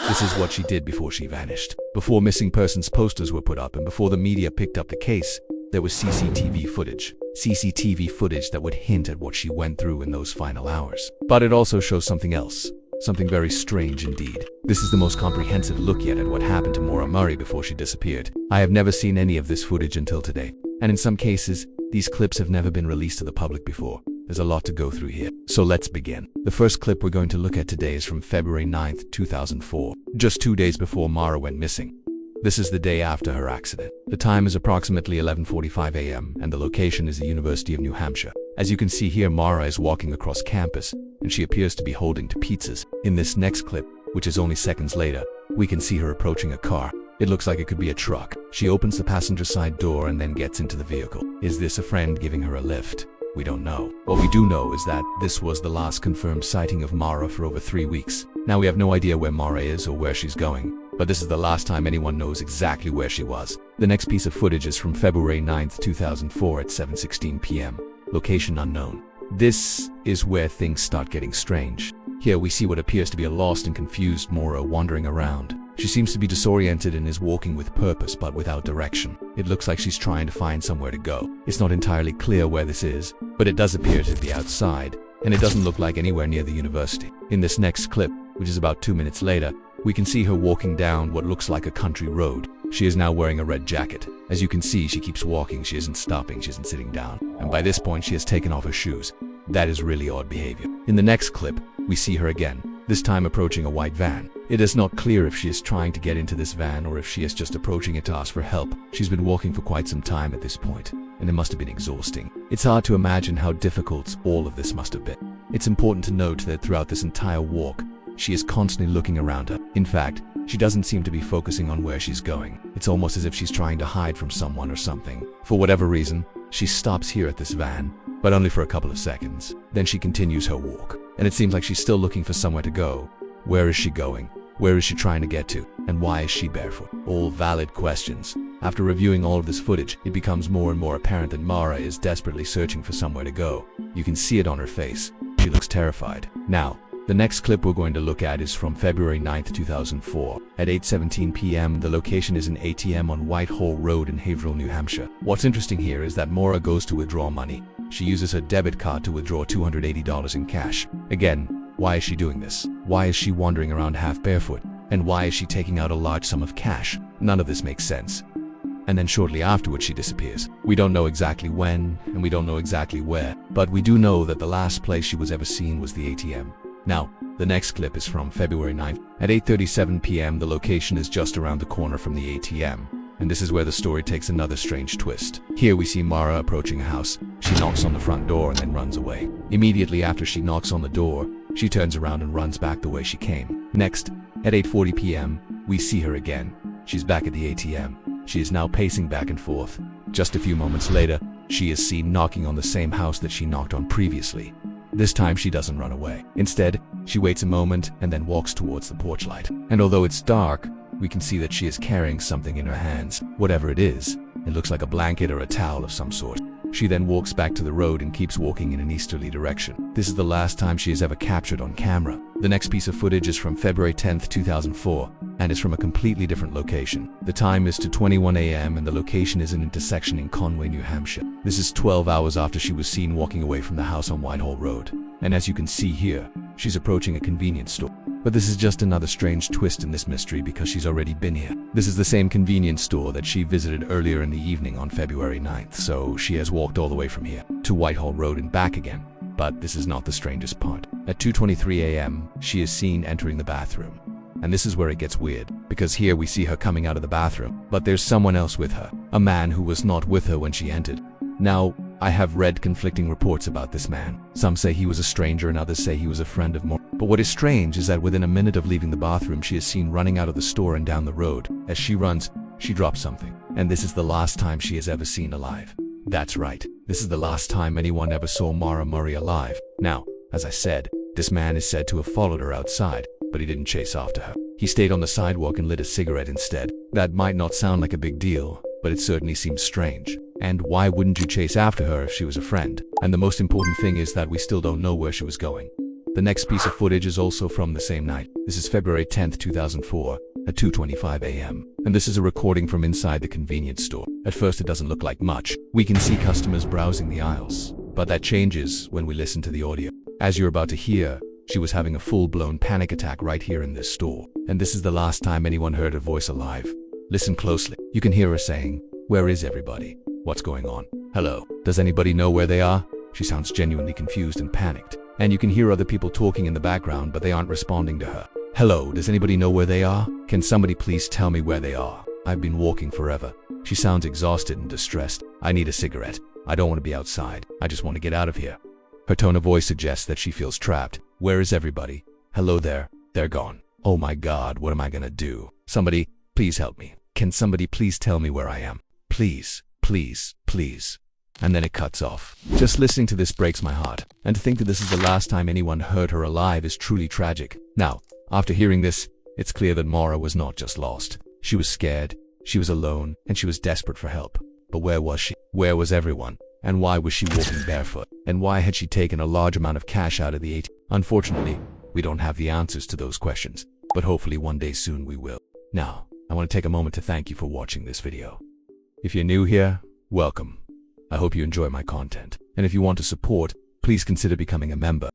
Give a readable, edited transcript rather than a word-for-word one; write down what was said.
This is what she did before she vanished. Before missing persons posters were put up and before the media picked up the case, there was CCTV footage. CCTV footage that would hint at what she went through in those final hours. But it also shows something else. Something very strange indeed. This is the most comprehensive look yet at what happened to Maura Murray before she disappeared. I have never seen any of this footage until today. And in some cases, these clips have never been released to the public before. There's a lot to go through here. So let's begin. The first clip we're going to look at today is from February 9th, 2004. Just 2 days before Maura went missing. This is the day after her accident. The time is approximately 11:45 a.m. and the location is the University of New Hampshire. As you can see here, Maura is walking across campus and she appears to be holding two pizzas. In this next clip, which is only seconds later, we can see her approaching a car. It looks like it could be a truck. She opens the passenger side door and then gets into the vehicle. Is this a friend giving her a lift? We don't know. What we do know is that this was the last confirmed sighting of Maura for over 3 weeks. Now we have no idea where Maura is or where she's going, but this is the last time anyone knows exactly where she was. The next piece of footage is from February 9th, 2004 at 7:16 p.m. Location unknown. This is where things start getting strange. Here we see what appears to be a lost and confused Maura wandering around. She seems to be disoriented and is walking with purpose but without direction. It looks like she's trying to find somewhere to go. It's not entirely clear where this is, but it does appear to be outside, and it doesn't look like anywhere near the university. In this next clip, which is about 2 minutes later, we can see her walking down what looks like a country road. She is now wearing a red jacket. As you can see, she keeps walking, she isn't stopping, she isn't sitting down. And by this point, she has taken off her shoes. That is really odd behavior. In the next clip, we see her again, this time approaching a white van. It is not clear if she is trying to get into this van or if she is just approaching it to ask for help. She's been walking for quite some time at this point, and it must have been exhausting. It's hard to imagine how difficult all of this must have been. It's important to note that throughout this entire walk, she is constantly looking around her. In fact, she doesn't seem to be focusing on where she's going. It's almost as if she's trying to hide from someone or something. For whatever reason, she stops here at this van, but only for a couple of seconds. Then she continues her walk, and it seems like she's still looking for somewhere to go. Where is she going? Where is she trying to get to? And why is she barefoot? All valid questions. After reviewing all of this footage, it becomes more and more apparent that Maura is desperately searching for somewhere to go. You can see it on her face. She looks terrified. Now, the next clip we're going to look at is from February 9th, 2004. At 8:17 p.m., the location is an ATM on Whitehall Road in Haverhill, New Hampshire. What's interesting here is that Maura goes to withdraw money. She uses her debit card to withdraw $280 in cash. Again, why is she doing this? Why is she wandering around half barefoot? And why is she taking out a large sum of cash? None of this makes sense. And then shortly afterwards she disappears. We don't know exactly when, and we don't know exactly where, but we do know that the last place she was ever seen was the ATM. Now, the next clip is from February 9th. At 8:37 p.m., the location is just around the corner from the ATM. And this is where the story takes another strange twist. Here we see Maura approaching a house. She knocks on the front door and then runs away. Immediately after she knocks on the door, she turns around and runs back the way she came. Next, at 8:40 p.m., we see her again. She's back at the ATM. She is now pacing back and forth. Just a few moments later, she is seen knocking on the same house that she knocked on previously. This time she doesn't run away. Instead, she waits a moment and then walks towards the porch light. And although it's dark, we can see that she is carrying something in her hands. Whatever it is, it looks like a blanket or a towel of some sort. She then walks back to the road and keeps walking in an easterly direction. This is the last time she is ever captured on camera. The next piece of footage is from February 10th, 2004, and is from a completely different location. The time is 2:21 a.m. and the location is an intersection in Conway, New Hampshire. This is 12 hours after she was seen walking away from the house on Whitehall Road. And as you can see here, she's approaching a convenience store. But this is just another strange twist in this mystery because she's already been here. This is the same convenience store that she visited earlier in the evening on February 9th, so she has walked all the way from here to Whitehall Road and back again. But this is not the strangest part. At 2:23 a.m., she is seen entering the bathroom. And this is where it gets weird, because here we see her coming out of the bathroom, but there's someone else with her, a man who was not with her when she entered. Now, I have read conflicting reports about this man. Some say he was a stranger and others say he was a friend of Maura. But what is strange is that within a minute of leaving the bathroom, she is seen running out of the store and down the road. As she runs, she drops something. And this is the last time she is ever seen alive. That's right. This is the last time anyone ever saw Maura Murray alive. Now, as I said, this man is said to have followed her outside, but he didn't chase after her. He stayed on the sidewalk and lit a cigarette instead. That might not sound like a big deal, but it certainly seems strange. And why wouldn't you chase after her if she was a friend? And the most important thing is that we still don't know where she was going. The next piece of footage is also from the same night. This is February 10th, 2004 at 2:25 a.m. And this is a recording from inside the convenience store. At first it doesn't look like much. We can see customers browsing the aisles. But that changes when we listen to the audio. As you're about to hear, she was having a full-blown panic attack right here in this store. And this is the last time anyone heard her voice alive. Listen closely. You can hear her saying, "Where is everybody? What's going on? Hello? Does anybody know where they are?" She sounds genuinely confused and panicked. And you can hear other people talking in the background, but they aren't responding to her. "Hello, does anybody know where they are? Can somebody please tell me where they are? I've been walking forever." She sounds exhausted and distressed. "I need a cigarette. I don't want to be outside. I just want to get out of here." Her tone of voice suggests that she feels trapped. "Where is everybody? Hello there. They're gone. Oh my God, what am I gonna do? Somebody, please help me. Can somebody please tell me where I am? Please, please, please." And then it cuts off. Just listening to this breaks my heart. And to think that this is the last time anyone heard her alive is truly tragic. Now, after hearing this, it's clear that Maura was not just lost. She was scared, she was alone, and she was desperate for help. But where was she? Where was everyone? And why was she walking barefoot? And why had she taken a large amount of cash out of the ATM? Unfortunately, we don't have the answers to those questions. But hopefully one day soon we will. Now, I want to take a moment to thank you for watching this video. If you're new here, welcome. I hope you enjoy my content. And if you want to support, please consider becoming a member.